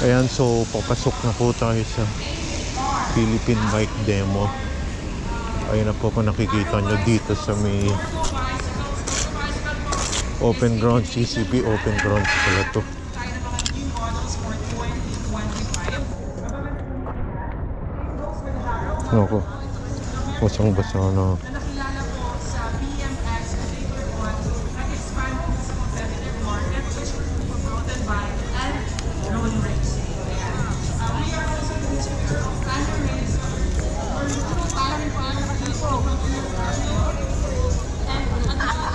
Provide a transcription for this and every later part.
Ayan, so papasok na po tayo sa Philippine Bike Demo. Ayun na po kung nakikita nyo dito sa may open ground, CCP open ground pala to. Ako, basang basa na.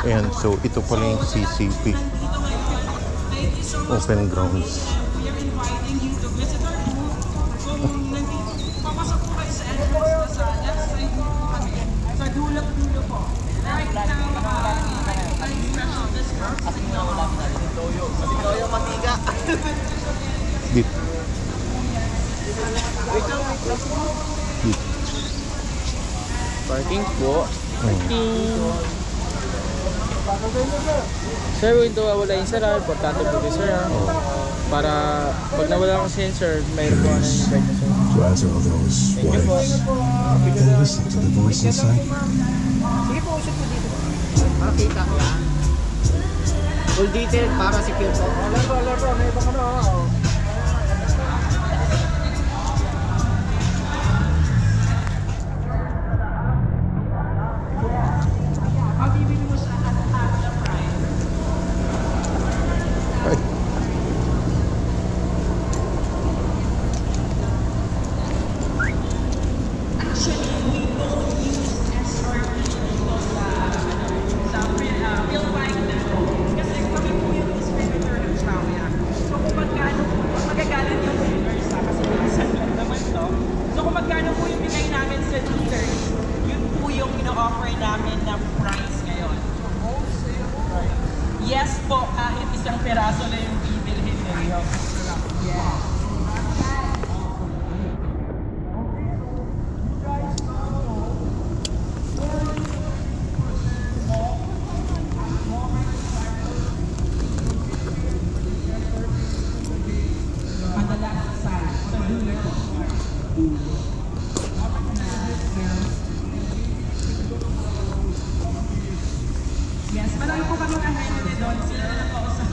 Ayan, so ito pala yung CCP open grounds. Dito. Parking po. Parking. Sir, window wala yung sir. Importante po din sir. Para pag nawala ang sensor, mayroon po na yung brightness sir. To answer all those whys, then listen to the voice inside. Sige po, usap po dito. Makita ko yan. Full detail para secure po. Laro, may ibang ano. Yes po, kahit isang peraso na yung bibilhin ninyo. Yes. Yes, marami po kami ahead doon. Sila na lang kausap.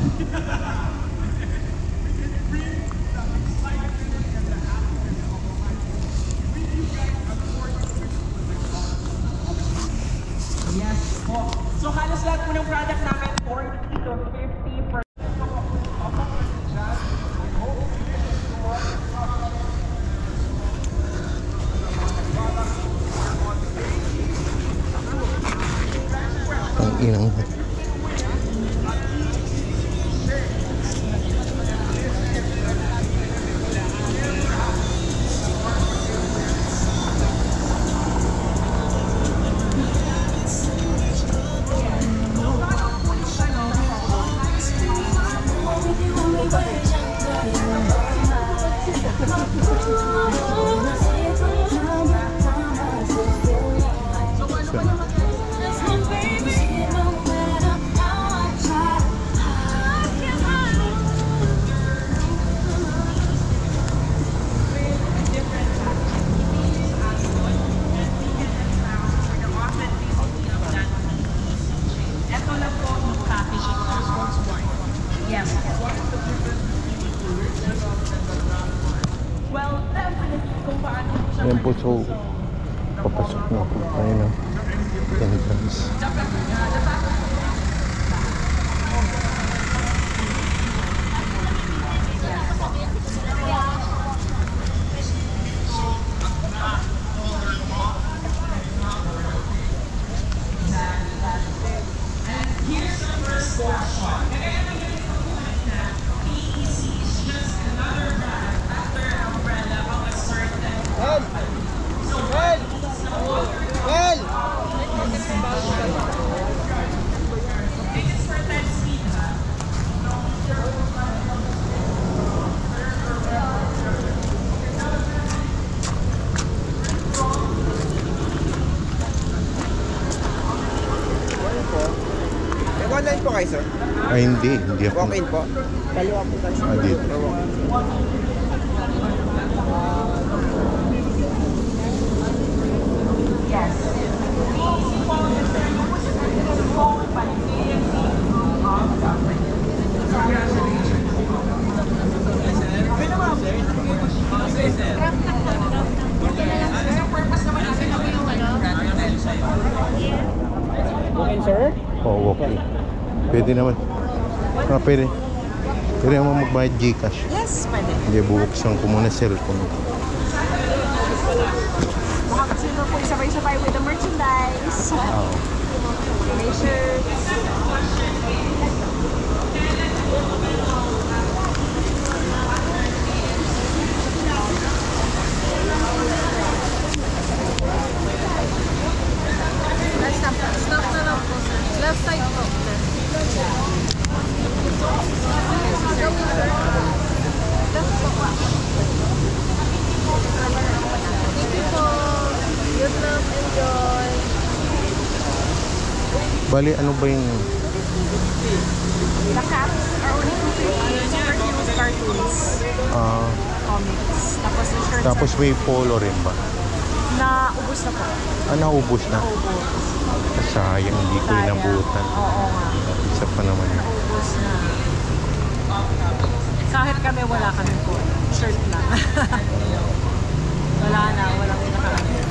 Yes po. So halos lahat po ng product namin 40 to 50%. Ang inang. Ayan po, so papasok na po tayo ng entrance. Online po kayo, sir? Ay, hindi ako. Walk-in po? Kaliwa po tayo. Dito. Sir? Oo, okay. Pwede naman. Pwede. Pwede naman magbayad Gcash. Yes, pwede. Hindi, bubuksan ko muna cellphone. Baka kasi mo po sabay-sabay with the merchandise. Oo. May shirts. Stop na lang po, sir. Left side po. Thank you po. Good luck, enjoy. Bali, ano ba yung... The caps are only 250. Super cute cartoons. ah, Comics. Tapos the shirts tapos may polo rin ba? na ubos na po. Naubos na. Ubos. Sayang, hindi ko inabutan. Oo nga. Isa pa naman yun. Ubos na. Kahit kami wala kami po. Shirt lang. Wala na. Walang nakakamit.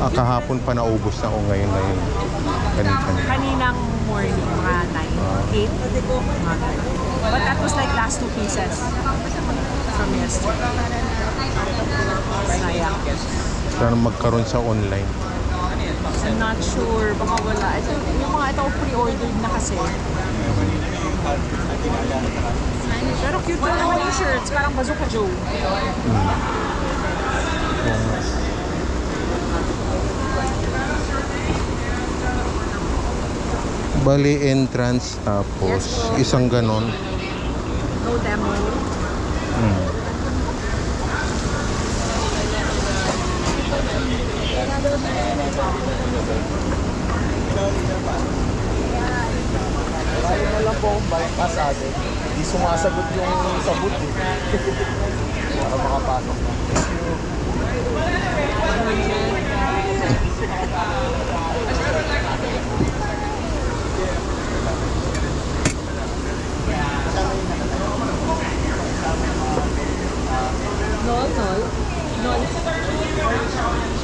Kahapon pa naubos na ako ngayon na yun. Kanina. Kaninang morning, mga 9, 8. But that was like last 2 pieces from yesterday. Sayang. Sana magkaroon sa online. I'm not sure. Baka wala. Ito, yung mga ito pre-ordered na kasi. Pero cute na naman yung shirts. Parang Bazooka Joe. Bali entrance tapos Yes, po. isang ganon. No demo. Sabi mo lang po kung bypass atin. Hindi sumasagot yung sabot eh. Para makapasok na. Nol.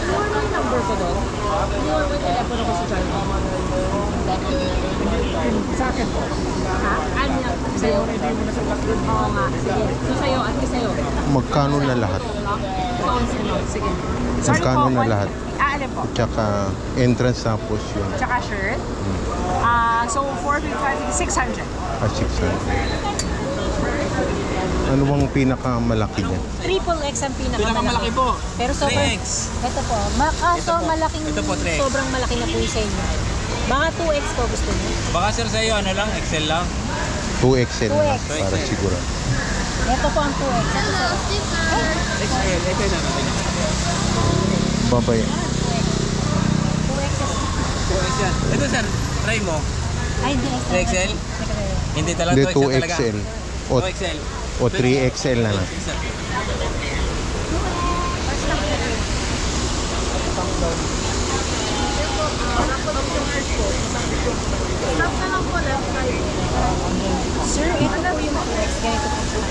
Yung number ko doon. Yung telepono ko sa channel. Sa akin po. Ha? Ano yan? Sa'yo? Oo nga. Sige. So sa'yo at sa'yo. Magkano na lahat? Oo, sa'yo. Sige. Sorry Magkano po, na lahat? Alin po? Tsaka entrance tapos yun. Tsaka shirt. So 450, 600. 600. Ano bang pinakamalaki niya? Triple X ang pinakamalaki po. Pero sobrang, ito po, kaso malaking, sobrang malaki na po yung sa inyo. Baka 2X po gusto niyo. Baka sir sa'yo, ano lang, Excel lang. 2XL na 2X. para siguro. Ito po ang 2X. Ito sir. Excel, ito na. Babay. 2X. 2X yan. Ito sir, try mo. Ay, hindi. 3XL? Hindi talaga, Hindi 2XL talaga. 2XL. O 2XL. 3XL na lang. Sir. Sir, ito po yung 2X. Ganito po siya.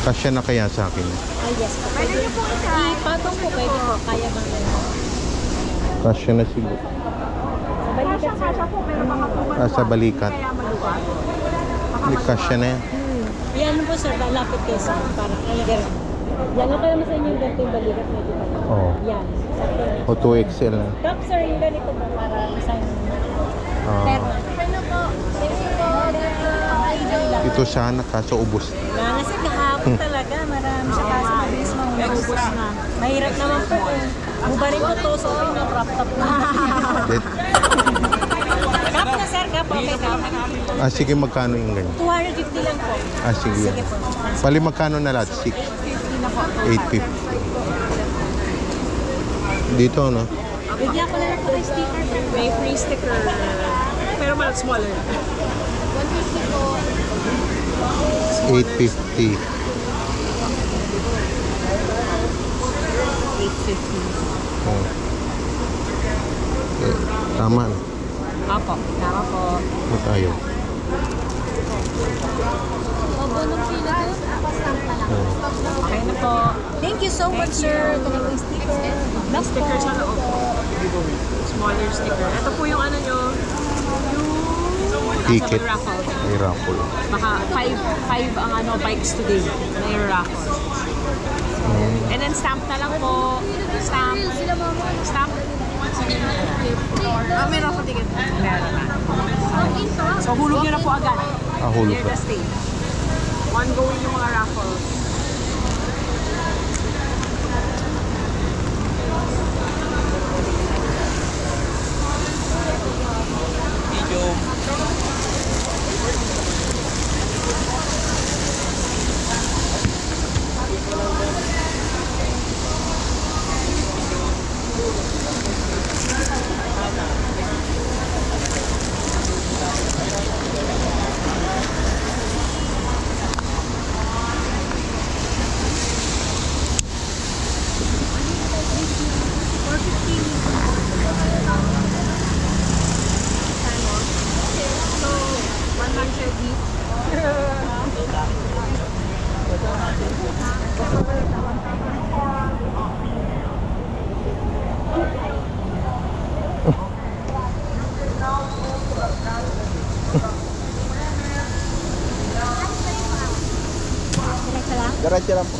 Kasya na kaya sa akin? Ay, yes po. Pwede niyo po ipatong po. Pwede po. Kaya bang ganito? Kasya na siguro. Sa balikat, sir. Sa balikat. Hindi, kasya na yan. Yan po sir, lapit kayo sa parang gano'n. Yan lang kayo sa inyo yung ganito yung balikat medyo pa. Oo. Yan. O 2XL na. Top sir, yung ganito po para isang Ah, pero. Ano po? Thank you po. ito sana kaso ubos. Wala sir, kahapon talaga. Marami siya kaso mabilis maubos na. Mahirap naman po eh. Bubarin ko to, so okay na crop top na. Kap na sir, kap. Okay, kap. Sige, magkano yung ganyan? 250 lang po. Sige. Sige po. Pali magkano na lahat? 850. Dito, no? Bigyan ko na lang po ng sticker. May free sticker. Pero mal smaller. 150 po. 850. 850. Oh. Tama na. Apo. Tama po. Ano tayo? Obo ng pila doon. Tapos lang pala. Oh. Okay na po. Thank you so much, sir. Ito na po yung sticker. May sticker sa loob. Smaller sticker. Ito po yung ano nyo, yung Ticket. nasa raffle. May raffle. Baka 5 ang ano, bikes today. May raffle. And then stamp na lang po. Stamp. Stamp. May raffle ticket. Meron na. So hulog nyo na po agad. Hulog Near ka. the stage. Ongoing yung mga raffles. So, 100 each. Diretso lang po.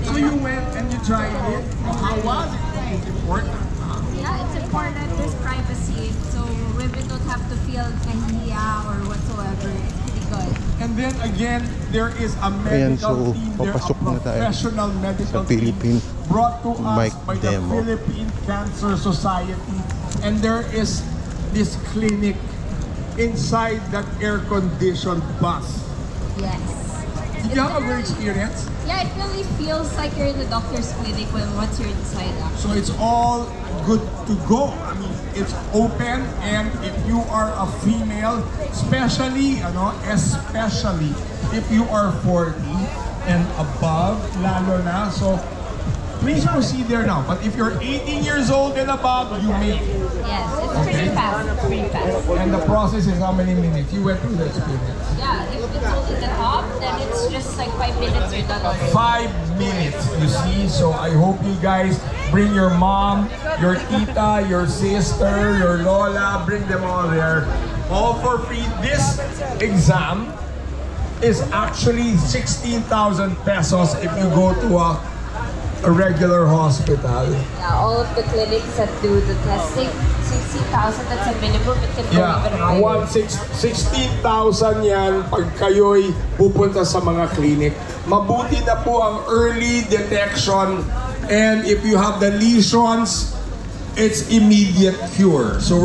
So you went and you tried it. How was it? It's important. Yeah, it's important. There's privacy. So women don't have to feel kahiya or whatsoever. It's pretty good. And then again, there is a Ayan, medical so team there, a papasok na tayo professional medical sa Philippine team brought to us bike by the demo. Philippine Cancer Society. And there is this clinic inside that air-conditioned bus. Yes. Did you have a good experience? Yeah, it really feels like you're in the doctor's clinic once you're inside. So it's all good to go. I mean, it's open, and if you are a female, especially if you are 40 and above, lalo na. So please proceed there now. But if you're 18 years old and above, you may. Yes, it's pretty fast. It's pretty fast. And the process is how many minutes? You went through the experience. Yeah, if it's only the top, then it's just like 5 minutes you're done already. 5 minutes, you see. So I hope you guys bring your mom, your tita, your sister, your lola, bring them all there. All for free. This exam is actually 16,000 pesos if you go to a regular hospital. Yeah, all of the clinics that do the testing, 60,000, that's a minimum. It can go even higher. 16,000 yan pag kayo'y pupunta sa mga clinic. Mabuti na po ang early detection, and if you have the lesions, it's immediate cure. So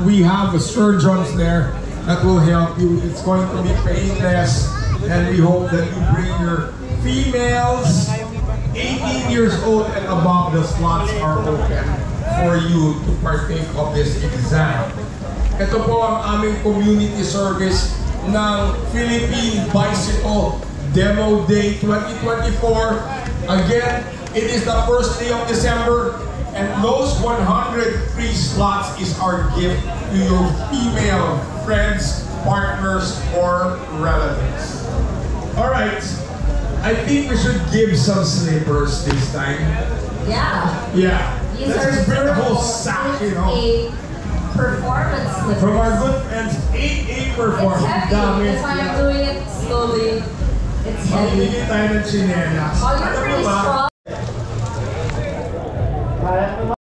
we have surgeons there that will help you. It's going to be painless, and we hope that you bring your females 18 years old and above. The slots are open for you to partake of this exam. Ito po ang aming community service ng Philippine Bicycle Demo Day 2024. Again, it is the first day of December, and those 100 free slots is our gift to your female friends, partners, or relatives. Alright, I think we should give some slippers this time. Yeah. Yeah. These Let's are just bring the whole durable. sack, you It's know. a performance slipper. From our good friends, 8 It's performance. heavy. That's why I'm doing it slowly. It's heavy. Mamili tayo ng chinelas. Oh, you're Alam mo pretty ba? strong.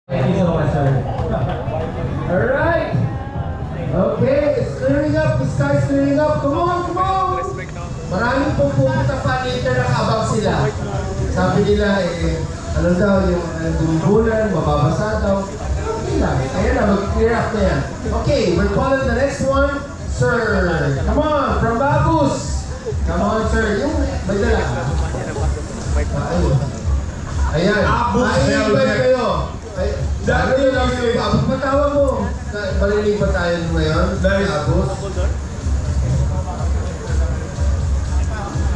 Thank you so much, sir. Alright! Okay, it's clearing up. The sky's clearing up. Come on, come on! Maraming pong pupunta pa later nakabang sila. Sabi nila, ano daw, yung bumbulan, mababasa daw. Okay lang. Kaya na, mag-clear up na yan. Okay, we're calling the next one. sir. Come on, from Babus. Come on, sir. Yung, may dala. Ayan. Maingibay kayo. Dati lang yung Babus. Patawa mo. Marinig ba tayo ngayon? Babus.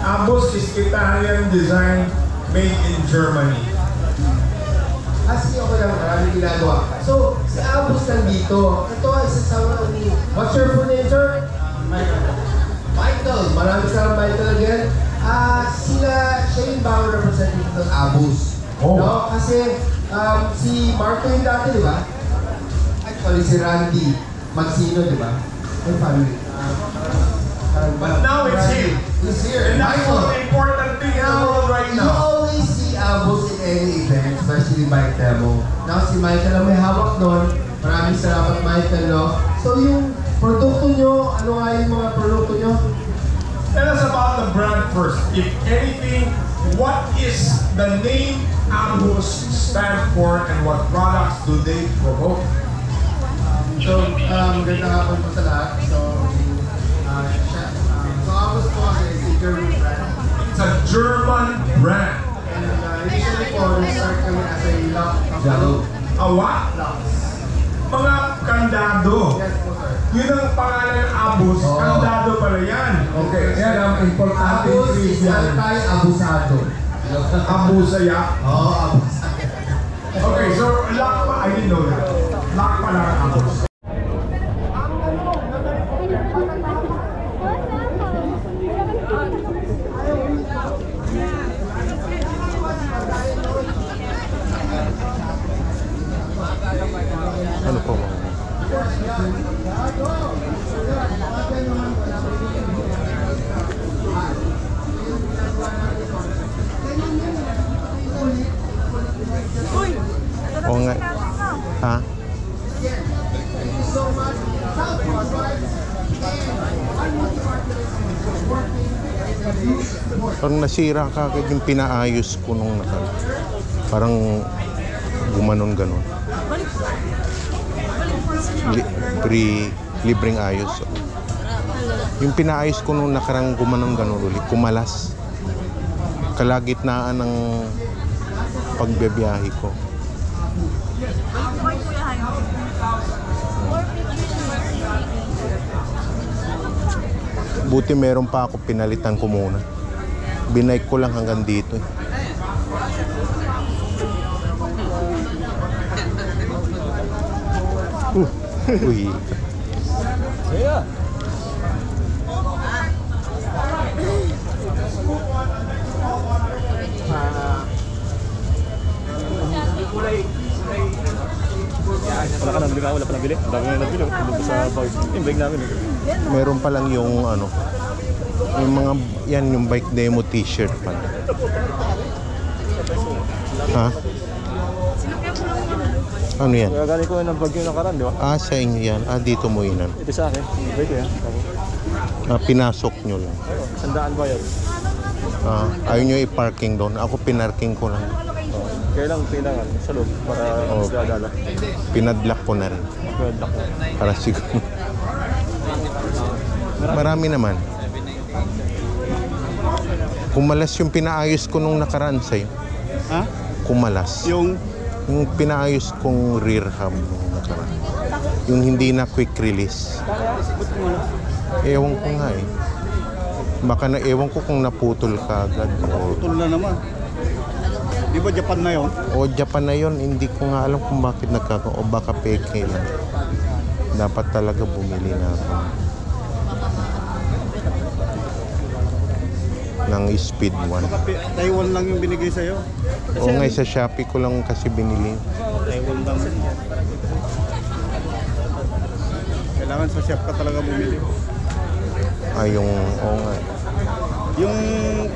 Abus is Italian design made in Germany. Kasi ako lang maraming ginagawa. So, si Abus nandito. Ito ay sasawa ni... What's your full name, sir? Michael. Maraming salamat, Michael, again. Siya yung bawang representative ng Abus. Oh. No? Kasi si Marco yung dati, di ba? Actually, si Randy Magsino, di ba? May family. But now it's him. He's here. And that's Michael. the important thing in the world right You now. always see Abus in any event, especially bike demo. Now si Michael ang may hawak doon. Maraming salamat, Michael, no? So yung produkto nyo, ano nga yung mga produkto nyo? Tell us about the brand first. If anything, what is the name Abus stand for and what products do they promote? So, maganda nga po sa lahat. So, Abus po kasi is a German brand. It's a German brand. And initially po, nag-start kami as a lock company. A what? Locks. Mga kandado. Yes po, sir. Yun ang pangalan ng Abus. Kandado pala yan. Okay, yan ang importante. Abus is anti-abusado. Abusaya. Oo, abusado. Okay, so lock pa. I didn't know that. Lock pala ang Abus. Ano po mga? Oo nga. Ha? Parang nasira ka agad yung pinaayos ko nung nakal. Parang gumanon ganon. Libreng ayos. Yung pinaayos ko nung nakarang gumanon ganon ulit, kumalas. Kalagitnaan ng pagbebiyahe ko. Buti meron pa ako, pinalitan ko muna. Binike ko lang hanggang dito eh. Uy. Yeah. Wala ka nabili ka, wala pa nabili. Ang dami nga nabili. Tulog sa bike. Yung bike namin. Meron pa lang yung ano, yung mga, yan yung bike demo t-shirt pala. Ha? Ano yan? Kaya galing ko ng bagyo nakaraan, di ba? Ah, sa inyo yan. Ah, dito mo inan. Ito sa akin. Bike ko yan. Ah, pinasok nyo lang. 100 ba yan? Ah, ayaw nyo i-parking doon. Ako pinarking ko lang. Kaya lang kailangan sa loob para Oh. dadala. Pinadlock ko na rin. Mag-lock na. Para siguro. Marami naman. Kumalas yung pinaayos ko nung nakaraan sa'yo. Ha? Kumalas. Yung Yung pinaayos kong rear hub nung nakaraan. Yung hindi na quick release. Ewan ko nga eh. Baka na ewan ko kung naputol ka agad. putol na naman. Di ba Japan na yun? O Japan na yon, hindi ko nga alam kung bakit nagkakaroon. O baka peke lang. Dapat talaga bumili na ako ng speed 1. Taiwan lang yung binigay sa'yo. O nga, sa Shopee ko lang kasi binili. Taiwan lang. Kailangan sa shop ka talaga bumili. Ay, yung, o nga. Yung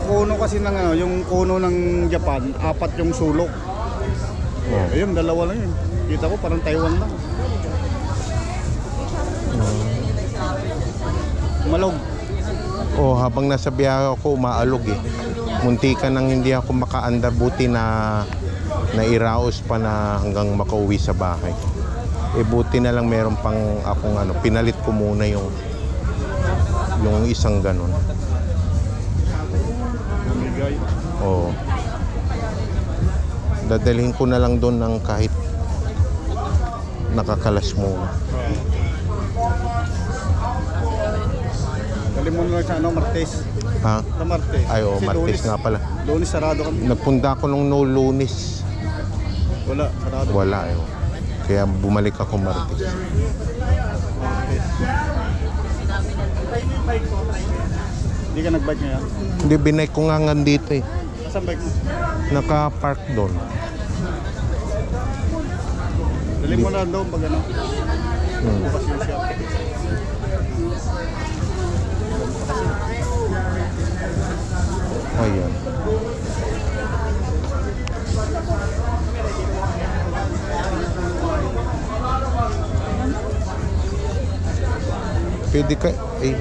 kono kasi ng ano, yung kono ng Japan, 4 yung sulok. Oh. Ayun, 2 lang yun. Kita ko parang Taiwan lang. Malog. O, habang nasa biyahe ako, umaalog eh. Munti ka nang hindi ako makaandar, buti na nairaos pa na hanggang makauwi sa bahay. Eh buti na lang meron pang akong ano, pinalit ko muna yung Yung isang ganon. Oo. Dadalhin ko na lang doon ng kahit nakakalas muna. Dali mo na sa Martes. Ha? Sa Martes. Ay, oo, Kasi Martes nga pala. Lunes sarado kami. Nagpunta ako nung no Lunes. Wala, sarado. Wala eh. Kaya bumalik ako Martes. Hindi ka nag-bike ngayon? Hindi, binay ko nga dito eh. Saan bike mo? Naka-park doon. Dali mo na doon pag ano. Bukas yun siya. Ayan. Pwede ka eh.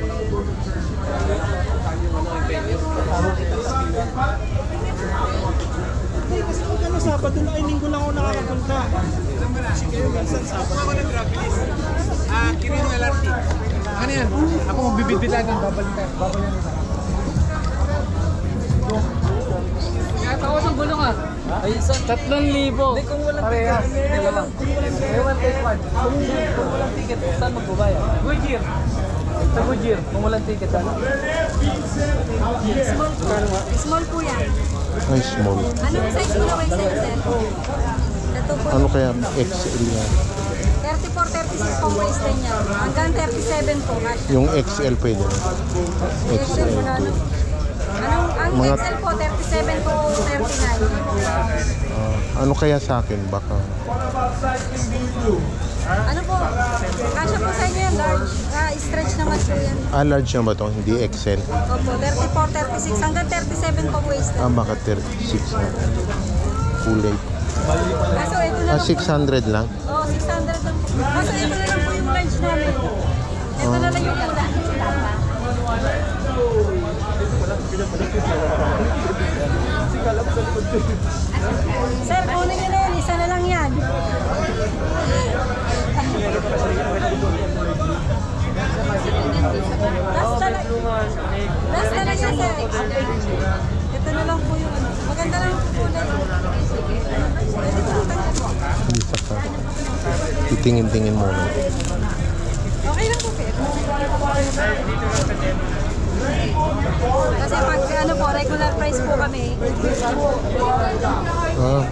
Kasi pag ano, Sabado na ay linggo lang ako nakakapunta. Sige, minsan Sabado. Ako nag-travelist. Kirino LRT. Ano yan? Ako magbibidbitan ng babalikan. Kahit ako ng gulong ah. Ay, 3,000. Hindi, kung walang ticket. Hindi walang. May one take one. Kung walang ticket, saan magbabayad? Goodyear. Sa Goodyear, kung walang ticket, saan? Small po. Small po yan. Ay, small. Anong size mo na kayo sa XL? Ito po. Ano kaya XL yan? 34, 36 pong waistline niya. Hanggang 37 po. Yung XL pwede na. XL po na ano? Ang Mga- XL po, 37 po, 39. Ano kaya sa akin? Baka Ano po? Kasya po sa inyo yan, large. Stretch naman po yan. large na ba to? Hindi XL. Opo, 34, 36. Hanggang 37 po waistline. Baka 36 na. Kulay. Kaso ito na lang po. 600 lang. Oo, 600 lang po. Kaso ito na lang po yung large namin. Ito na lang yung ganda. Sir, kunin nyo na yan. Isa na lang yan. Last na lang. Last na lang yan, sir. Ito na lang po yung ano. Maganda lang po kulay. Pwede po tayo po. Hindi saka. Titingin-tingin muna. Okay lang po, Pet. Kasi pag ano po, regular price po kami. Ah.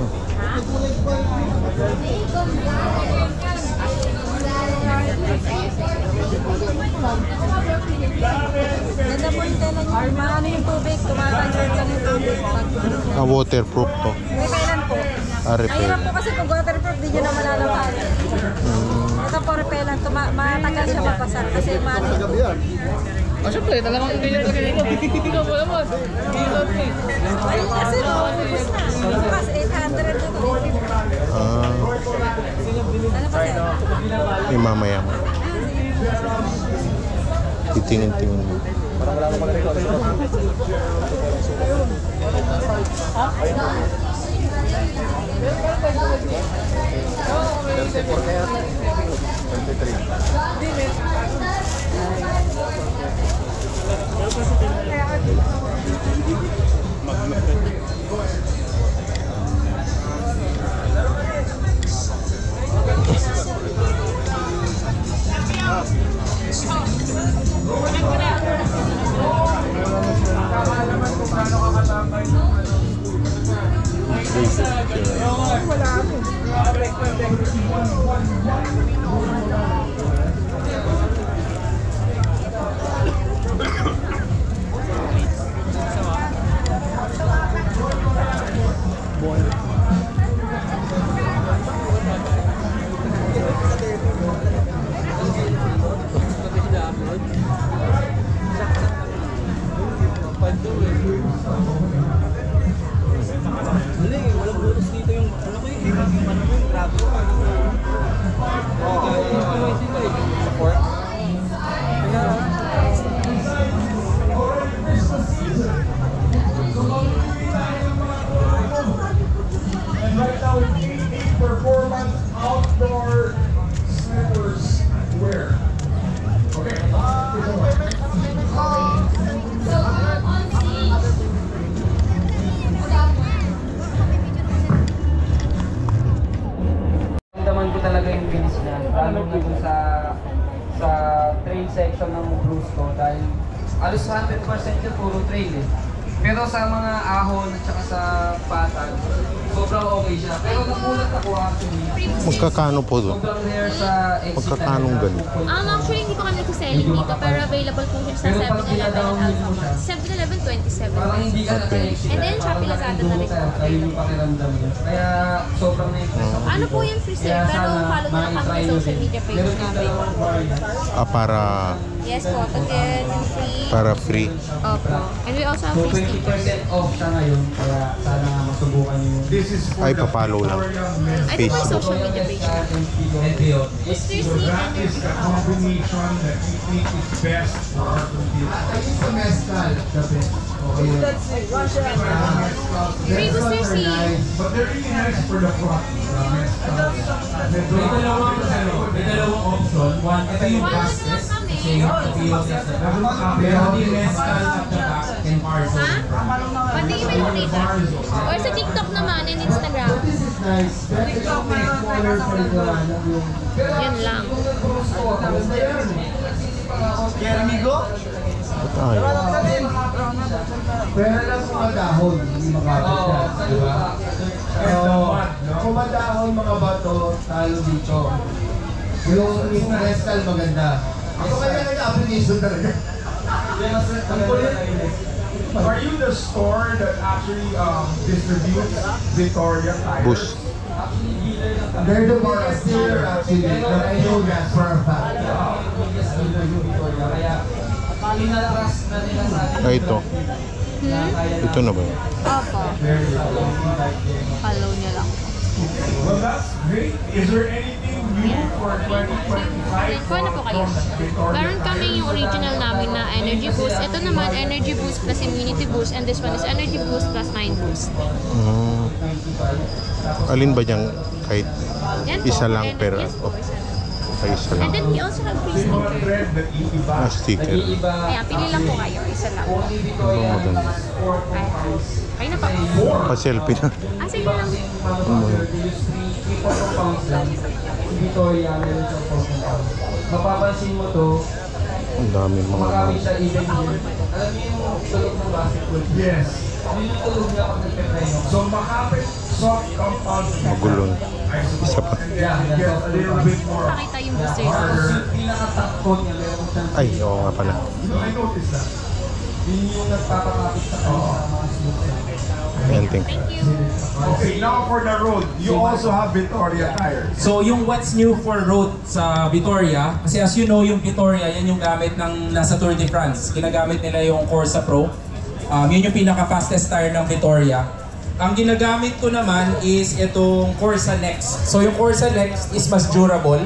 Ganda po yung tela niyo. Maano yung tubig, tumatanggal lang yung tubig. Waterproof to. Repellent po. Repellent. Mahirap po kasi pag waterproof, di nyo na malalaman. Ito po repellent, matagal siya mapasar kasi maano yung tubig. Ah, syempre, talagang ganyan talaga dito. Ikaw mo naman. Ay, kasi no, ubus na. Bukas, 800 na po. Ano pa sir? Eh, mamaya mo. Titingin-tingin mo. And right now it's 88 performance outdoor slippers wear. Okay. section ng cruise ko dahil alos 100% yung puro trail eh. Pero sa mga ahon at saka sa patag, sobrang okay siya. Pero nagulat ako actually. Magkakano po doon? Sobrang rare sa exit. Magkakano ganun? Actually, hindi pa kami nagsiselling dito, pero available po siya sa 7-Eleven at Alphamart. 7-Eleven, 27 Parang hindi ka pesos. naka-exit. And then, Shopee Lazada na rin po. Kayo yung pakiramdam niya. Kaya sobrang na-impress ako. Ano po yung free sir? Pero follow nyo lang kami sa social media page namin. Para Yes po, again, free. para free. Opo. And we also have So free stickers. 20% off siya ngayon. Kaya sana masubukan niyo yung This is for Ay, the papalo lang. Ito po yung Facebook. social media page namin. and beyond. Mr. C That and is the combination that we think is best for our community. Ayun sa mezcal. Gabi. Okay yun. Free Booster C. But they're really nice for the front. May dalawang option. One, ito yung Wala gas naman test. kami. Kasi yung pag-iwas at the back. Pero yung mezcal at the back and parzo. Ha? Pati email ko dito. Or sa TikTok naman and Instagram. This is nice. TikTok meron for the Yan lang. Ay, Pero lang kung madahon, hindi makapit yan. Diba? Kung madahon mga bato, talo dito. Yung mezcal maganda. Ako kaya application talaga. Are you the store that actually distributes Victoria tires? bus. They're the biggest dealer actually, but I know that for a fact. Ay, ito. Ito na ba yun? Opo. Follow niya lang. Well, that's great. Is there anything new for 2025 Kuha na po kayo. Meron kami yung original namin na Energy Boost. Ito naman, Energy Boost plus Immunity Boost. And this one is Energy Boost plus Mind Boost. Alin ba dyan kahit Yan po. isa lang And- per yes po, isa lang. ay isa lang? And then we also have free sticker. Sticker. Ayan, pili lang po kayo. Isa lang. Ano ba maganda? Ayan. Kayo na pa. Pa-selfie na. Sige lang. Victoria, meron siyang compound. Mapapansin mo to, Ang dami mga magamit siya even here. Alam niyo yung tulog ng basketball? Yes. Yun yung tulog niya pag nagpe-play mo. So makapit soft compound. magulong. Isa pa. Yeah, Get a little bit more. Pakita yung booster. Tapos yung pinaka-top niya, meron siyang Ay, oo nga pala. I noticed that. yun yung nagpapakapit sa kanya sa mga slopes. Ayan, thank Thank you. Okay, now for the road, you also have Victoria tires. So yung what's new for road sa Vittoria, kasi as you know yung Vittoria, yan yung gamit ng nasa Tour de France. Ginagamit nila yung Corsa Pro. Yun yung pinaka-fastest tire ng Vittoria. Ang ginagamit ko naman is itong Corsa Next. So yung Corsa Next is mas durable.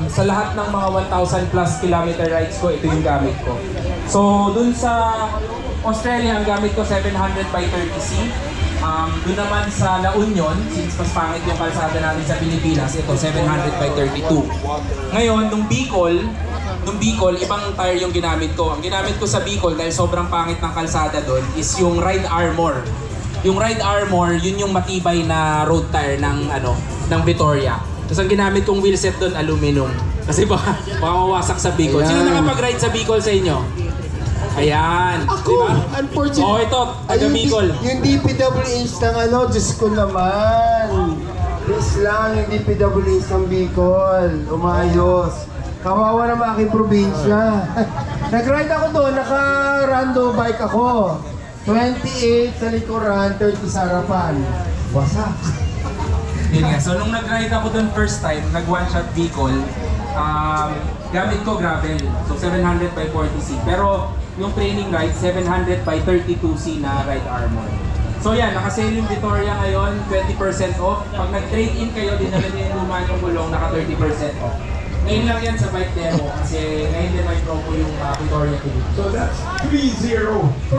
Sa lahat ng mga 1,000 plus kilometer rides ko, ito yung gamit ko. So dun sa Australia, ang gamit ko 700 by 30C. Doon naman sa La Union, since mas pangit yung kalsada natin sa Pilipinas, ito 700 by 32. Ngayon, nung Bicol, ibang tire yung ginamit ko. Ang ginamit ko sa Bicol, dahil sobrang pangit ng kalsada doon, is yung Ride Armor. Yung Ride Armor, yun yung matibay na road tire ng Vittoria. Tapos ang ginamit kong wheelset doon, aluminum. Kasi baka mawasak sa Bicol. Sino nakapag-ride sa Bicol sa inyo? Ayan. Ako, Diba? unfortunately. Oh, ito, taga Bicol. Yung DPWH ng Diyos ko naman. Please lang, yung DPWH ng Bicol. Umayos. Kawawa naman aking probinsya. Nag-ride ako doon, naka-rando bike ako. 28 sa likuran, 30 sa harapan. Wasak. Yun nga. So nung nag-ride ako doon first time, nag-one shot Bicol, gamit ko gravel. So 700 by 40C. Pero yung training ride, 700 by 32C na ride armor. So yan, naka-sale yung Vittoria ngayon, 20% off. Pag nag-trade-in kayo, dinala niyo yung luma yung gulong, naka 30% off. Ngayon lang yan sa bike demo kasi ngayon din may promo yung Vittoria Tour. So that's 30%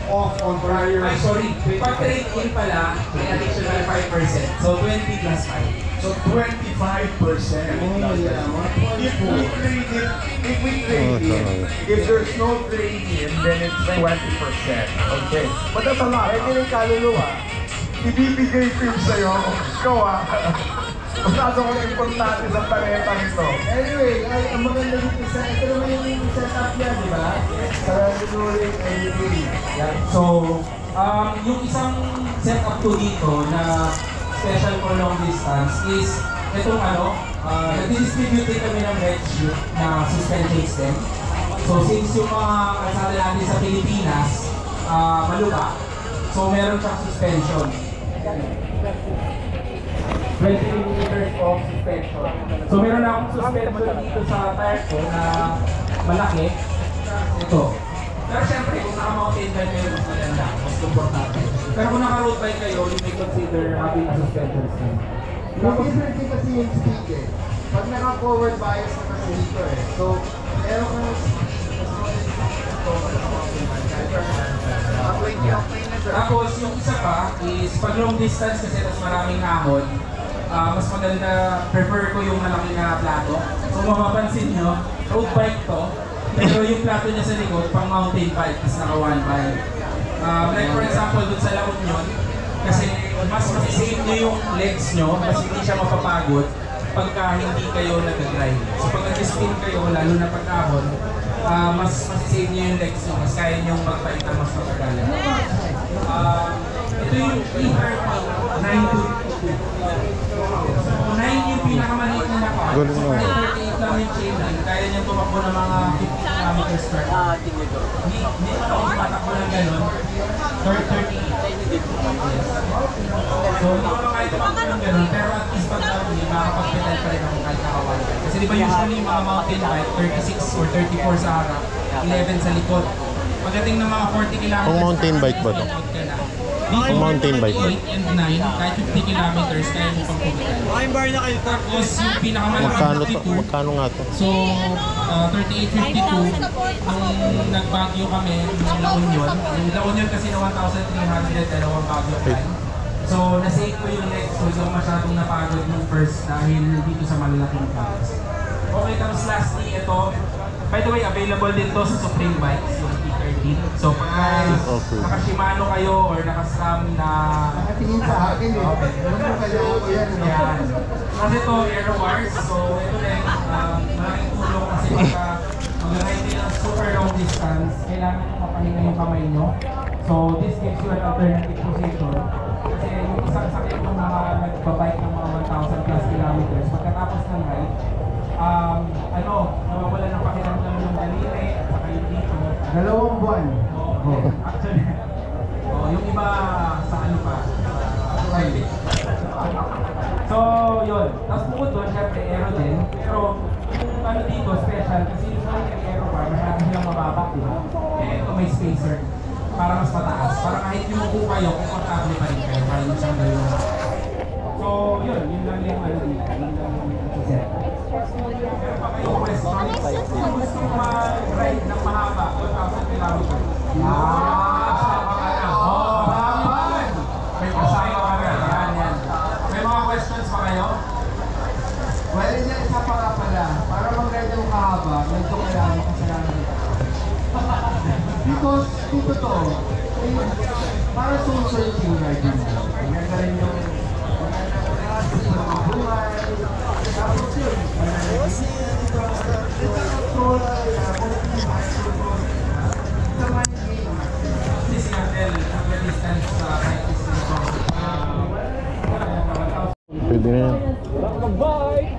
off on prior. Ay, sorry. Pag trade-in pala, may additional 5%. So 20 plus 5. So 25%. If we trade in, if there's no trade in, then it's 20%. Okay. But that's a lot. Pwede rin kaluluwa. Ibibigay ko yung sa'yo. Ikaw Masyado ko importante sa planetang ito. Anyway, ang maganda dito sa ito naman yung setup yan, di ba? Sa Lunuring LED. Yeah. So, yung isang setup ko dito na special for long distance is itong nag-distribute din kami ng red shoe na suspension stem. So, since yung mga kalsada natin sa Pilipinas, maluba, so meron siyang suspension. 20 millimeters of suspension. So, meron na akong suspension dito sa tire ko na malaki. Ito. Pero syempre, kung naka-mountain bike kayo, mas maganda, mas komportable. Pero kung naka-road bike kayo, you may consider having a suspension stem. Yung difference din kasi yung speed eh. Pag naka-forward bias na kasi dito eh. So, meron ka tapos yung isa pa is pag long distance kasi mas maraming ahon, mas maganda, prefer ko yung malaki na plato. Kung mapapansin nyo, road bike to, pero yung plato niya sa likod, pang mountain bike, is naka one bike. Like for example, dun sa La Union, kasi mas masisave nyo yung legs nyo, mas hindi siya mapapagod pagka hindi kayo nag-drive. So pag nag-spin kayo, lalo na pag-ahon, mas masisave nyo yung legs nyo, mas kaya nyo magpalit na mas matagal. Ito yung e-heart 922. So 9 yung pinakamaliit na naka. So 38 lang yung chain ring, kaya nyo tumakbo ng mga 50 kilometers per hour. Hindi pa ako tumatakbo ng gano'n. 38. So hindi ko kahit tumakbo ng gano'n, pero at least pag makakapag-pedal pa rin ako kahit naka-one bike. Kasi di ba usually yung mga mountain bike, 36 or 34 sa harap, 11 sa likod. Pagdating ng mga 40 kilometers Kung mountain bike ba ito? Kung mountain bike ba? 8 and 9, kahit 50 kilometers, kaya mo pang pumitan. Tapos yung pinakamalaki Magkano nga ito? So, 3852, nung nag-Baguio kami, yung La Union. Yung La Union kasi na 1,300, dalawang Baguio time. So, nasave ko yung legs ko, so masyadong napagod yung first dahil dito sa malalaking cars. Okay, tapos lastly, ito. By the way, available din to sa Supreme Bikes, yung T13. So, pag naka-Shimano kayo or naka-SRAM na... nakatingin sa akin eh. Okay. Kailangan ko yan. Yan. Kasi ito, air wires. So, ito din, malaking tulong kasi pagka mag-ride din ng super long distance, kailangan nyo mapahinga yung kamay nyo. So, this gives you an alternative position. Kasi yung isang sakit ng mga nagbabike ng mga 1,000 plus kilometers, pagkatapos ng ride, nawawala ng pakiramdam yung daliri at saka yung dito. 2 buwan. Actually, yung iba sa ano pa, private. So, yun. Tapos bukod doon, syempre, aero din. Pero, yung ano dito, special, kasi usually yung aero bar, masyado silang mababa, diba? Eh, ito may spacer para mas mataas. Para kahit yung upo kayo, komportable pa rin kayo. Kaya yung siyang gawin. So, yun lang yung ano dito. Yun lang yung set. Pero pa kayo question, kung gusto mag-ride ng mahaba, 1,000 kilometers. May kasama ka rin. Yan. May mga questions pa kayo? Well, yun yung isa pa nga pala. Para mag-ride yung kahaba, medyo kailangan kasalanan ito. Because, kung totoo, para soul-searching riding mo. Ganyan ka rin yung mga buhay. Tapos yun, Kasi si Abel, nag-distance sa cyclist nito. Pwede na yan. Bye!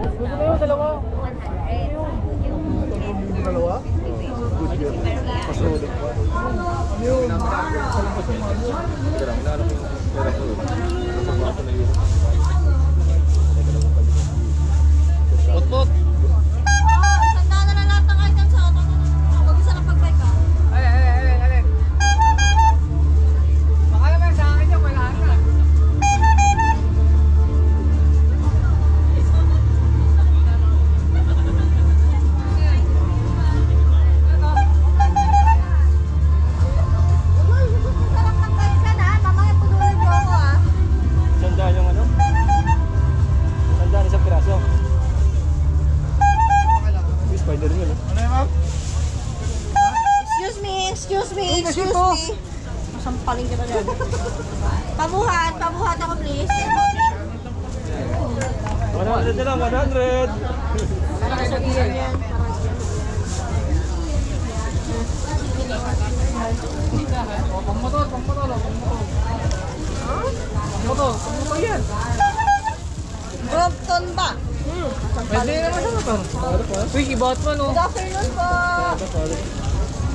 Gusto na yung dalawa? Dalawa? Pasulog pa. Yun. Pot-pot! Sandaan na lahat ng items sa auto. Mag-isa lang pag-bike ka. Alin. Baka naman sa akin yung wala na. Sarap ng bike ka na. Mamaya punulan niyo ako ah. Sandaan yung ano? Sandaan isang piraso. sampaling kita dyan. Pabuhat ako please. 100 na lang, 100. Nakasugilan yan. Pangmotor yan. Brompton ba? Pwede naman siya motor. Uy, Batman oh. Good afternoon po.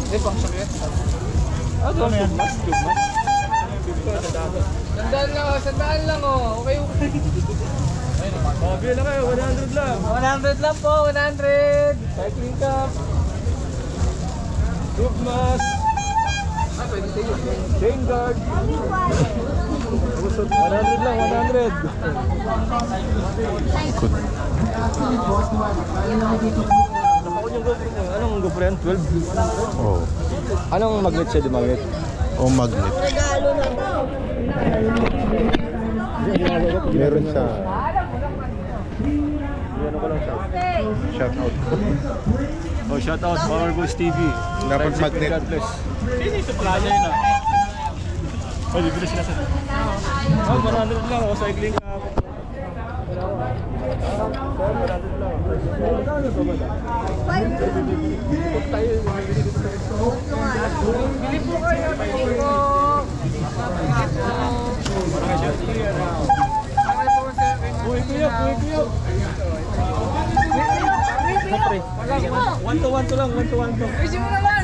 Eh, pang sakit. Dugmas. Sandaan lang oh. Okay. Babi na kayo, 100 lang. 100 lang po, 100. Cycling cup. Dugmas. Pwede tayo. Chain guard. 100 lang, 100. Ikot. Anong GoPro yan? 12? Oh. Anong magnet siya, di magnet? O magnet. Regalo lang po. Meron sa Ano ko lang siya? shoutout ko. Oh, shout out Power Boys TV. Dapat magnet. God bless. Sino ito playa yun ah? Oh, bibili sila sa... Oh, 100 lang. Oh, cycling cup. 100 lang. Bili po kayo. Bili po. Uy, kuya. One to lang. Isi mo naman!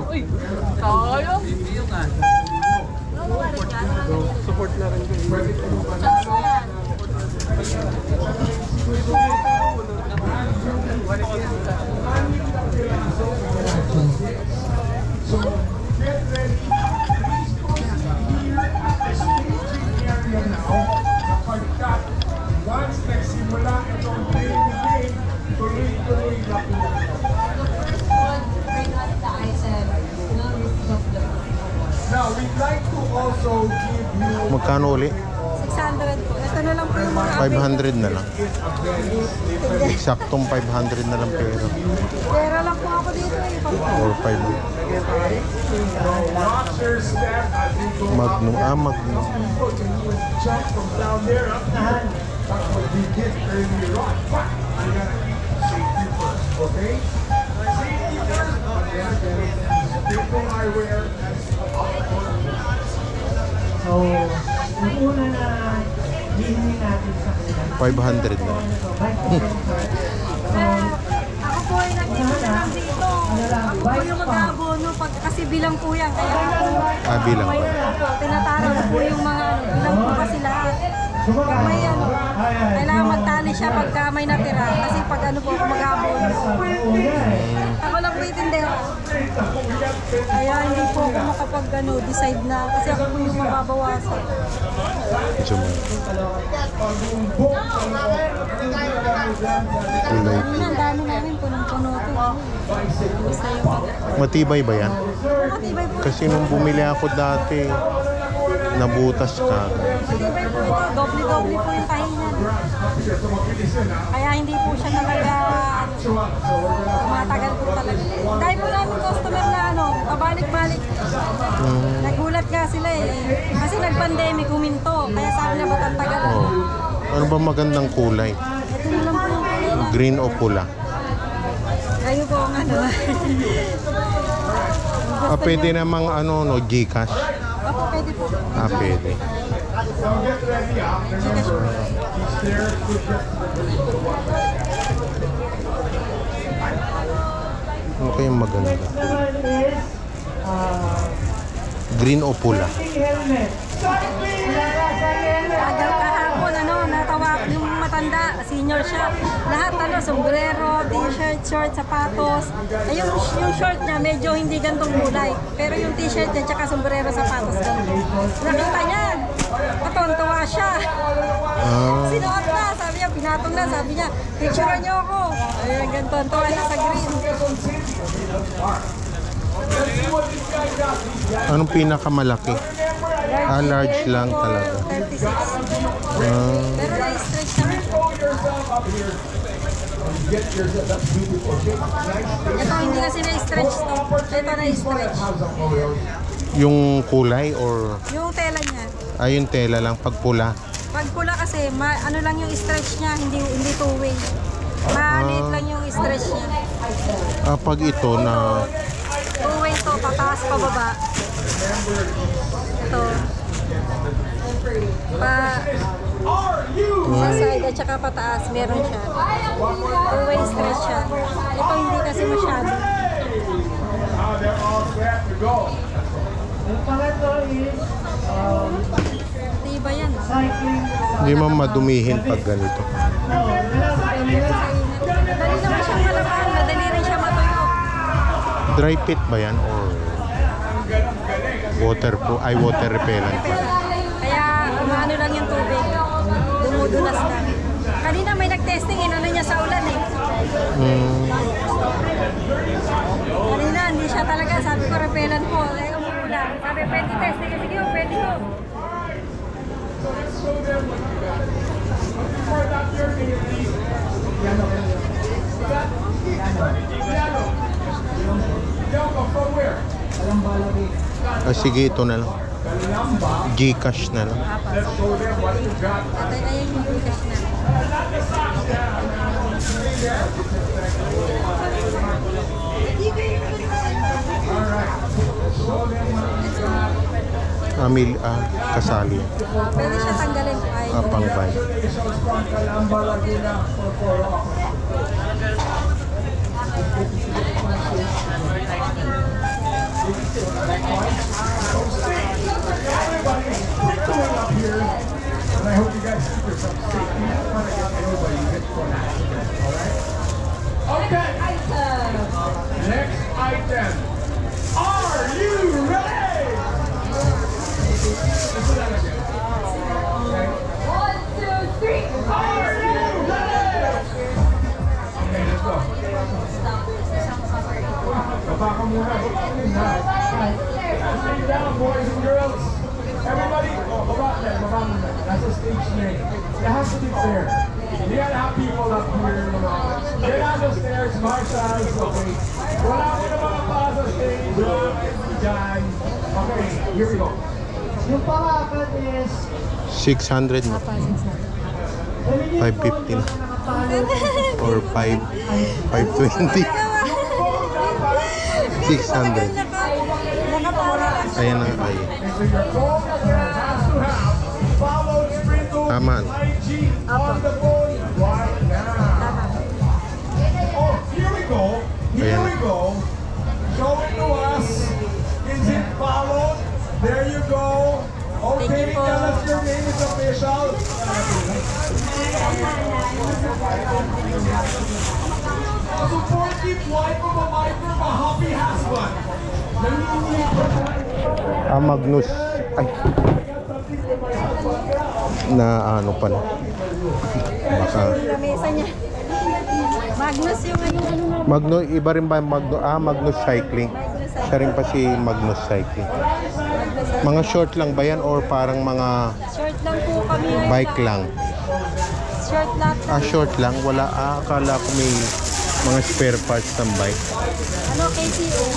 Uy! Tayo! Support na rin Once nagsimula itong training game, tuloy-tuloy na po. Now, we'd like to also give you Magkano uli? 600 po. Ito na lang po yung mga 500 na lang. Eksaktong 500 na lang pera. pera lang po ako dito eh. Or 500. watch your step as you go Magnum. up. Magnum. People can even jump from down there up the hand. That's what we did earlier on. But you gotta keep safety first, okay? Safety first. People are aware as So, yung una na hihingi natin sa kanila. 500 na lang. Ako po ay nagtitira lang dito. Ako po yung mag-aabono kasi bilang po yan. Kaya ako Bilang may pa. tinatara ko po yung mga bilang po kasi lahat. Kung may kailangan magtali siya pagka may natira. Kasi pag ano po ako mag-aabono. Ako lang po itindero. Kaya hindi po ako makapag-decide na kasi ako po yung mababawasan. Jumay. Kulay. Ang dami namin punong-puno ito. Basta yung Matibay ba yan? matibay po. Kasi nung bumili ako dati, nabutas ka. Matibay po ito. Doble-doble po yung kahinan. Kaya hindi po siya talaga matagal po talaga. Dahil po namin customer na pabalik-balik. Nagulat nga sila eh. Kasi nag-pandemic, huminto. Kaya sabi na ba't ang tagal? Oh. Ano ba magandang kulay? Ito na lang po yung kulay. Green o pula? Kayo po ang Pwede namang Gcash? Opo, pwede po. Pwede. Gcash po. Ano kayong maganda? Green o pula? Agang kahapon, natawa yung matanda, senior siya. Lahat, sombrero, t-shirt, short, sapatos. Yung short niya, medyo hindi gantong kulay. Pero yung t-shirt niya, tsaka sombrero, sapatos. Nakita niya, patontuwa siya. Sinuot na, sabi niya, pinatong na, sabi niya, picturean niyo ako. Ay, ganito, tuwa na sa green. Anong pinakamalaki? Large lang talaga. 36. Pero na-stretch naman. get yourself, that's beautiful. Okay? Nice. Ito, hindi kasi na-stretch to. Ito na-stretch. Have some oils. Yung kulay or Yung tela niya. yung tela lang pag pula. Pag pula kasi, ano lang yung stretch niya, hindi two-way. Maliit lang yung stretch niya. Pag ito na Two-way to, pataas, pababa. Ito. Sa side at saka pataas, meron siya. Two-way stretch siya. Ito hindi kasi masyado. They're all set to go. Di ba yan? hindi man madumihin pag ganito. Madali naman siyang malaman, madali rin siya matuyo. Dry pit ba yan or water repellent ba? Kaya umano lang yung tubig. Dumudulas lang. Kanina may nag-testing, inano niya sa ulan eh. Kanina hindi siya talaga, sabi ko repellent po, umuulan. Sabi pwede testing, sige oh, pwede ho. Sige, ito na lang. Gcash na lang. Ayun yung bukas na. Kasali. Pwede siya tanggalin. Pang-buy. And I hope you guys keep yourself safe. You don't want to get anybody hit for an accident, alright? Okay. Next item. Are you ready? Let's do that again. Okay. 1, 2, 3. Are you ready? Okay, let's go. Baba ka muna. Stay down, boys and girls. Everybody, baba muna. That's a stage name. It has to be fair. You gotta have people up here. Get on the stairs, marshals, okay. Wala ko na mga pa sa stage. Diyan. Okay, here we go. Yung pangapat is 600 na. 550 na. Or 520. 600. Ayan na, ay. Tama. Oh, here we go. Here we go. Show it to us. Is it followed? There you go. Okay, tell us your name is official. A supportive wife of a wife of a happy husband. Magnus. Ay. Na ano pa na. Baka. Lamesa niya. Magnus yung ano. Magnus, iba rin ba Magnus Cycling? Siya rin pa si Magnus Cycling. Mga short lang ba yan or parang mga Short lang po kami ngayon. bike lang? Short lang. Short lang. Wala. Akala ko may mga spare parts ng bike. Ano, KTM?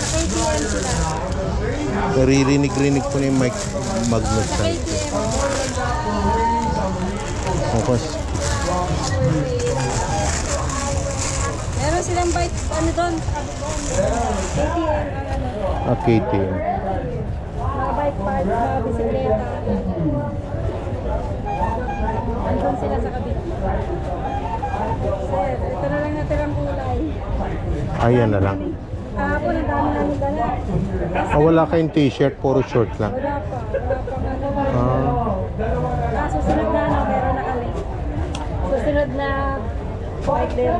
KTM sila. Naririnig-rinig ko na yung Magnus Sa Cycling. KTM. Focus. Meron silang bike, ano doon? KTM, ang ano. KTM. Mga bike parts, mga bisikleta. Andun sila sa kabila. Sir, ito na lang natirang kulay. Ayan na lang. Kahapon, ang dami namin dala. Wala kayong t-shirt, puro short lang. Wala pa. Wala pa. Susunod na, ano, meron na kami. Susunod na bike din.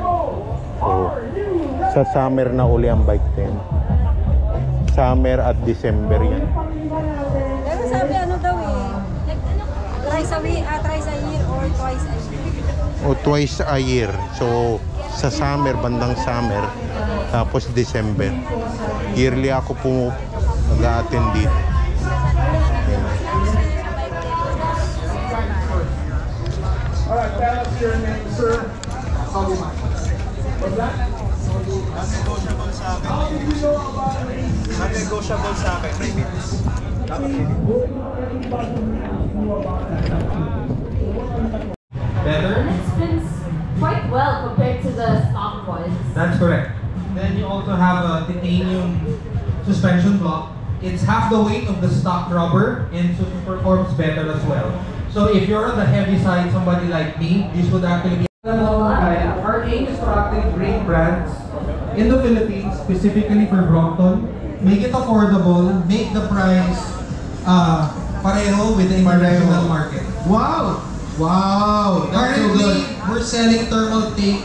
Sa summer na uli ang bike din. Summer at December yan. Pero sabi ano daw eh, thrice a year or twice a year. O twice a year. So, sa summer, bandang summer, tapos December. Yearly ako po nag-a-attend dito. Alright, tell us your name, sir. Non-negotiable sa akin. Non-negotiable sa akin. Better? It spins quite well compared to the stock ones. That's correct. Then you also have a titanium suspension block. It's half the weight of the stock rubber and so it performs better as well. So if you're on the heavy side, somebody like me, this would actually be... Our aim is to actually bring brands in the Philippines, specifically for Brompton, make it affordable, make the price pareho with the international market. Wow! Wow! That's so Currently, good. we're selling thermal tape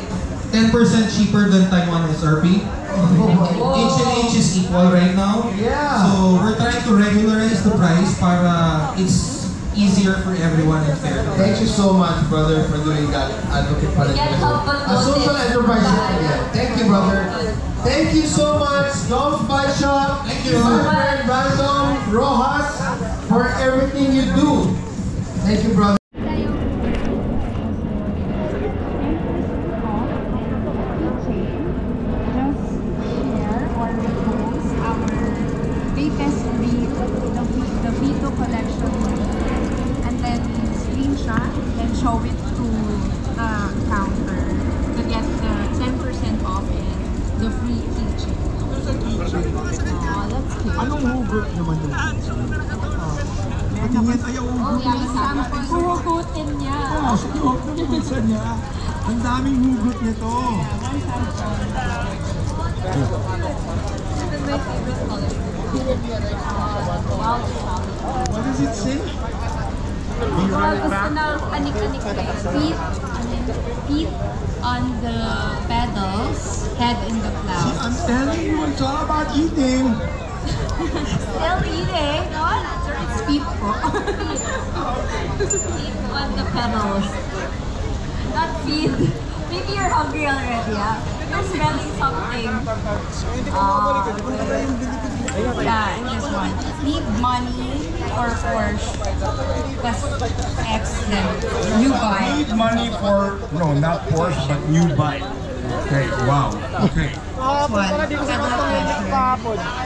10% cheaper than Taiwan SRP. Inch and inch is equal right now. Yeah. So we're trying to regularize the price para it's easier for everyone and fair. Thank you so much, brother, for doing that. Advocate pa rin. Can't help but A social notice. enterprise. Yeah. Thank you, brother. Thank you so much, Golf Bike Shop. Thank you. My friend Brandon Rojas, for everything you do. Thank you, brother. The Vito collection, and then screenshot, then show it to the counter to get the 10% off and the free keychain. There's a keychain. Oh, that's cute. Anong hugot naman yung keychain? Patingin, ayaw Oh, yeah, sample. Huhugutin niya. Hugot ng bulsa niya. Ang daming hugot nito. What does it say? Gusto ng anik-anik feet, feet on the pedals, head in the clouds. I'm telling you, it's all about eating. Still eating? No, it's feet po. Feet on the pedals. Not feet. Maybe you're hungry already, ah. You're smelling something. Yeah, and this one. Need money or Porsche? That's excellent. You buy. Need money for, no, not Porsche, but new bike. Okay, wow. Okay. This one.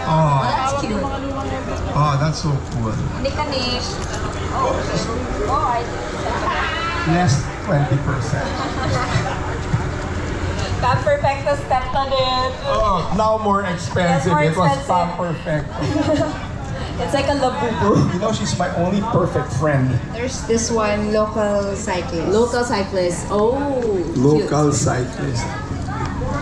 Oh, That's cute. oh, that's so cool. Nick. Oh, I Less 20%. Pam Perfecto stepped on it. Oh, now more expensive. Yes, more It was expensive. Pam Perfecto. It's like a labubu. You know, she's my only perfect friend. There's this one, local cyclist. Local cyclist. Oh, Local cyclist.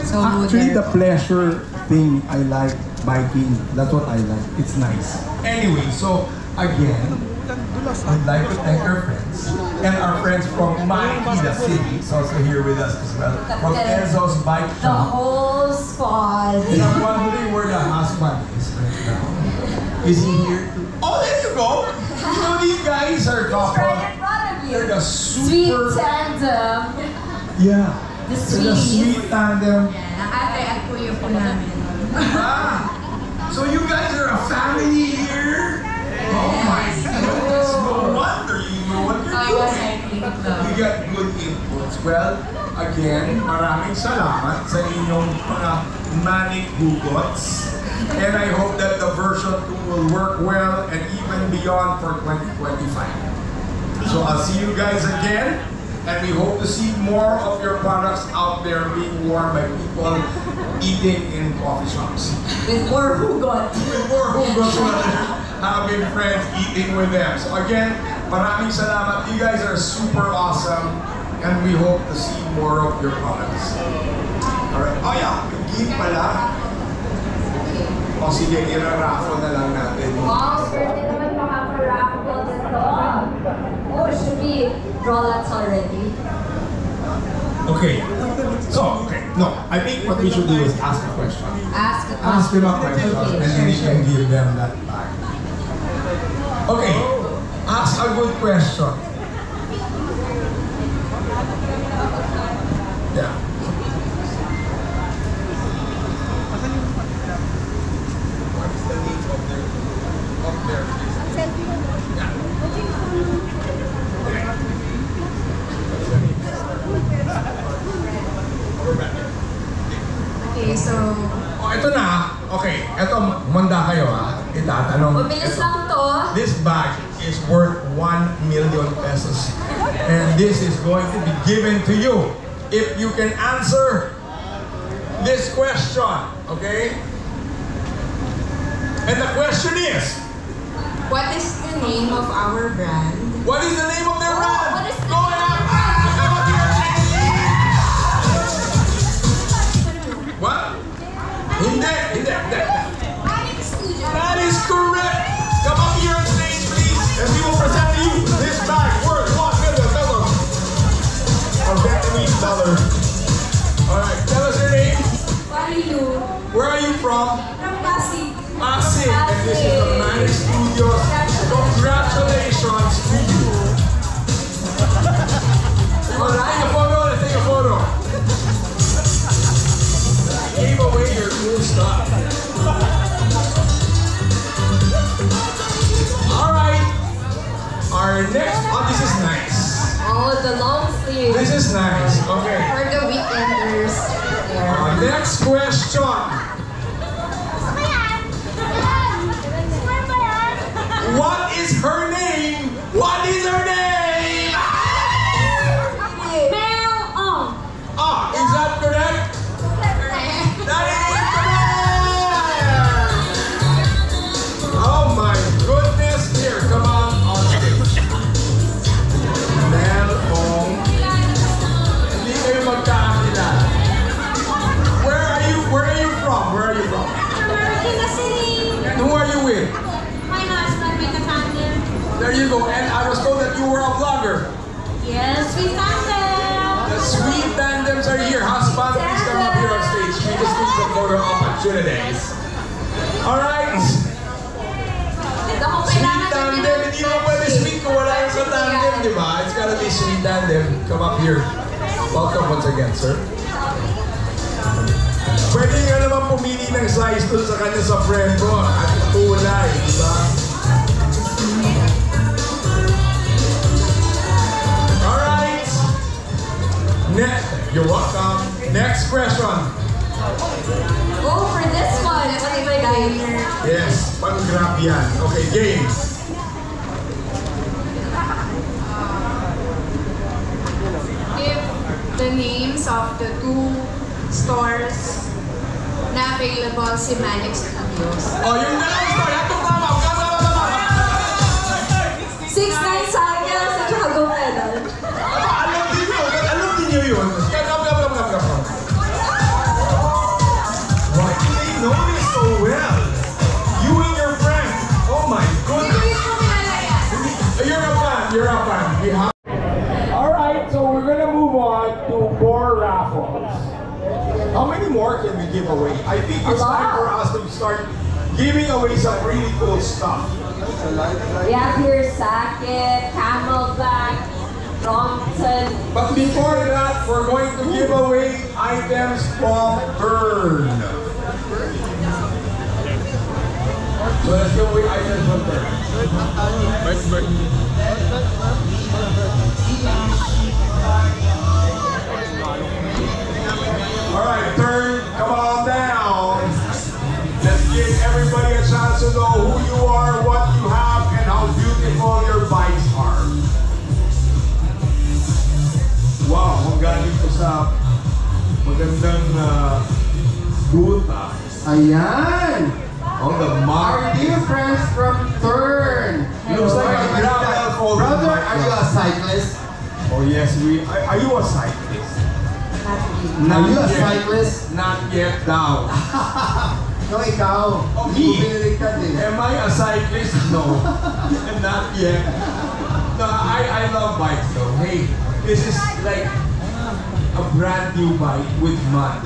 So Actually, the pleasure thing I like biking. That's what I like. It's nice. Anyway, so again, I'd like to thank our friends. And our friends from Makati City is also here with us as well. From Enzo's Bike the Shop. whole squad. And I'm wondering where the husband is right now. Is he here too? Oh, there you go! You know, these guys are couple. Right in front of you. They're the Sweet super... tandem. Yeah. The They're the sweet. sweet tandem. ate at kuya po namin. Ah, so you guys are a family here? Oh my goodness, no wonder you know what you're doing. You got good inputs. Well, again, maraming salamat sa inyong mga manic hugots. And I hope that the version 2 will work well and even beyond for 2025. So I'll see you guys again. And we hope to see more of your products out there being worn by people eating in coffee shops. With more hugot. With more hugot having friends eating with them. So again, maraming salamat. You guys are super awesome. And we hope to see more of your products. Alright. Oh yeah, may gift pala. O sige, ira-raffle na lang natin. Wow, swerte naman makaka-raffle nito. Oh, should we draw lots already? Okay. So, okay. No, I think what we should do is ask a question. Ask a question. Ask them a question Okay, and then we sure. can give them that back. Okay. Ask a good question. Yeah. What is the name of their business? Yeah. Okay. What's the name? We're back. Handa kayo ha? Itatanong. Mabilis lang to. This bag is worth 1 million pesos. And this is going to be given to you if you can answer this question. Okay? And the question is, What is the name of our brand? what is the name of their brand? What is the Go name ahead. of the Come up here. What? Hindi. That is correct. Come up here on stage, please, and we will present to you this bag worth $1 million. Or Vietnamese dollar. All right, tell us your name. What are you? Where are you from? From Pasig. Pasig, and this is the Manny Studios. Congratulations to you. All right, take a photo. Let's take a photo. Gave away your cool stuff. All right. Our next. Oh, this is nice. Oh, the long sleeve. This is nice. Okay. For the weekenders. Next question. What is her name? What is her name? Mel Ong. Ah, is that correct? That is correct! Oh my goodness! Here, come on stage. Mel Ong. Hindi kayo magkakilala. Where are you from? Where are you from? Marikina City. And who are you with? My husband, my katandem. There you go. And I was told that you were a vlogger. Yes, we tandem. The sweet tandems are here. Husband, please come up here on stage. We just need some photo opportunities. Alright. Sweet tandem. Hindi mo pwede sweet kung wala yung sa tandem, di ba? It's gotta be sweet tandem. Come up here. Welcome once again, sir. Pwede nga naman pumili ng size dun sa kanya sa friend mo at kulay, di ba? Alright. You're welcome. Next question. Oh, for this one. What is my diner? Yes, pang-grab yan. Okay, game. If the names of the two stores na available si Manic Studios. Oh, yung dalawang store. Hatong tama. 6'9" Sayas at saka gold medal. Alam din nyo yun. Come. Why do they know this so well? You and your friend. Oh my goodness. You're a fan. We have. Alright, so we're gonna move on to more raffles. How many more can we give away? I think it's time for us to start giving away some really cool stuff. We have here Saket, Camelback, Brompton. But before that, we're going to give away items from Burn. So let's give away items from Burn. Alright, Burn, come on down. Let's give everybody a chance to know who you are, what you have, and how beautiful your bikes are. Wow, kung galing ko sa magandang booth. Ayan! On the Our market. dear friends from Turn. Looks like a gravel for Brother, are you a cyclist? Oh yes, are you a cyclist? Are you a cyclist? Not yet daw. No, ikaw. Me? Bumiliktad eh. Am I a cyclist? No. Not yet. No, I love bikes though. Hey, this is like a brand new bike with mud.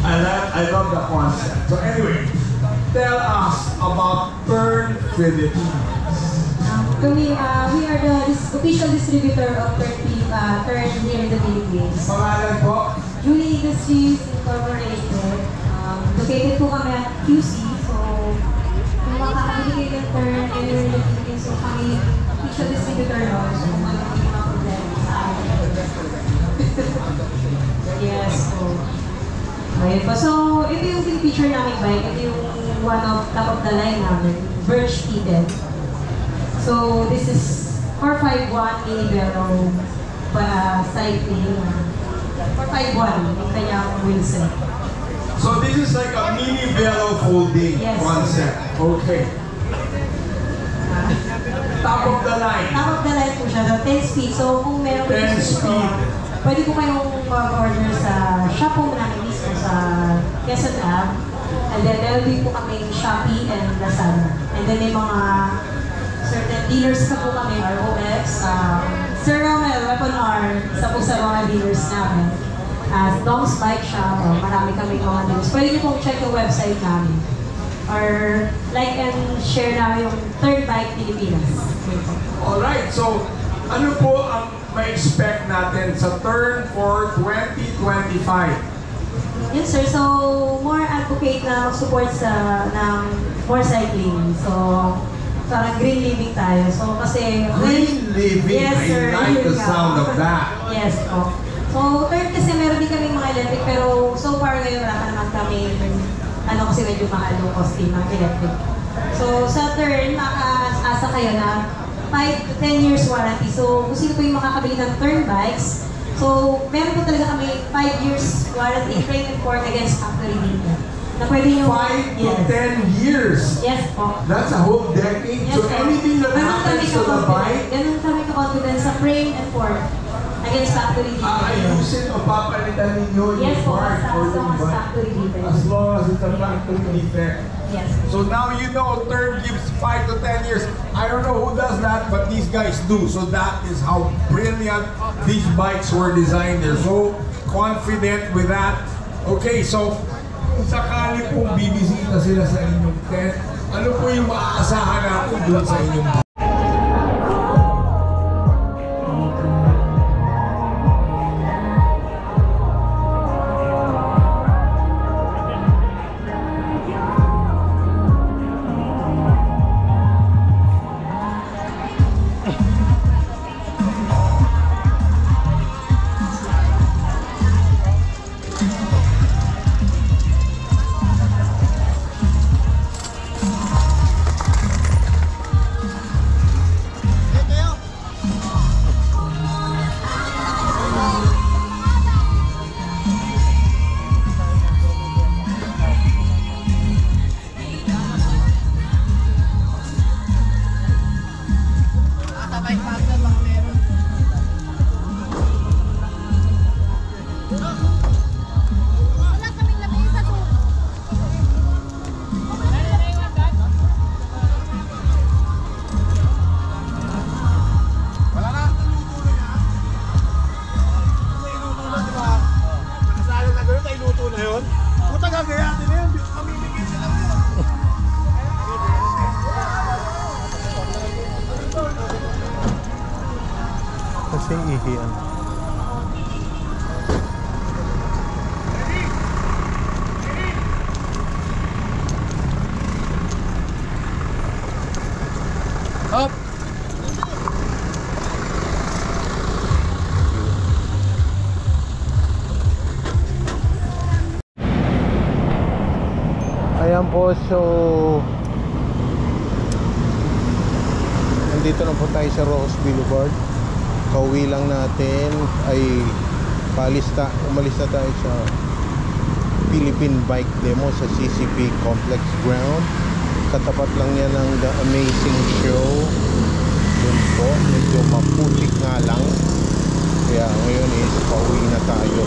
I love the concept. So anyway, tell us about Burn Philippines. We are the official distributor of Turn here in the Philippines. Pangalan po? Julie Industries Incorporated. Located po kami at QC. So, kung makakabili kayo ng Turn anywhere in the Philippines, so kami official distributor nun. So, kung ano yung mga problema sa amin. Yes, so. Ayun po. So, ito yung feature namin bike. Ito yung one of top of the line namin, Birch Eden. So this is 451 mini Vero cycling. 451 yung kanyang wheelset. So this is like a mini Velo folding concept. Okay. Top of the line. Top of the line po siya, 10 speed. So kung meron 10 speed. Pwede po kayong mag-order sa shop po namin mismo sa Quezon Ave. And then meron din po kami Shopee and Lazada. And then may mga certain dealers na po kami, ROX, Sir Romel, Weapon R, isa po sa mga dealers namin. Dom's Bike Shop, marami kami mga dealers. Pwede niyo pong check yung website namin. Or like and share namin yung Third Bike Pilipinas. Alright, so ano po ang ma-expect natin sa turn for 2025? Yes sir, so more advocate na mag-support ng more cycling. So parang green living tayo. So kasi Green living, yes, sir, I like the sound of that. Yes po. So third kasi meron din kaming mga electric pero so far ngayon wala pa naman kami kasi medyo mahal yung costing ng electric. So sa third, makaasa kayo na 5 to 10 years warranty. So kung sino po yung makakabili ng turn bikes, so meron po talaga kami 5 years warranty, frame and fork against factory defect. Na pwede yung 5 to 10 years? Yes po. That's a whole decade? Yes, so anything that happens to the bike? Ganun kami ka-confident sa frame and fork against factory defect. Ayusin o papalitan ninyo yung part for the bike? Factory defect. As long as it's a factory defect. Yes. So now you know term gives 5 to 10 years. I don't know who does that, but these guys do. So that is how brilliant these bikes were designed. They're so confident with that. Okay, so kung sakali pong bibisita sila sa inyong tent, ano po yung maaasahan natin doon sa inyong tent? Kasi ihiyan. Up! Ayan po, so nandito na po tayo sa Rocos Boulevard. Kauwi lang natin ay umalis na tayo sa Philippine Bike Demo sa CCP Complex Ground. Katapat lang yan ng The Amazing Show. Doon po, medyo maputik nga lang. Kaya ngayon is pauwi na tayo.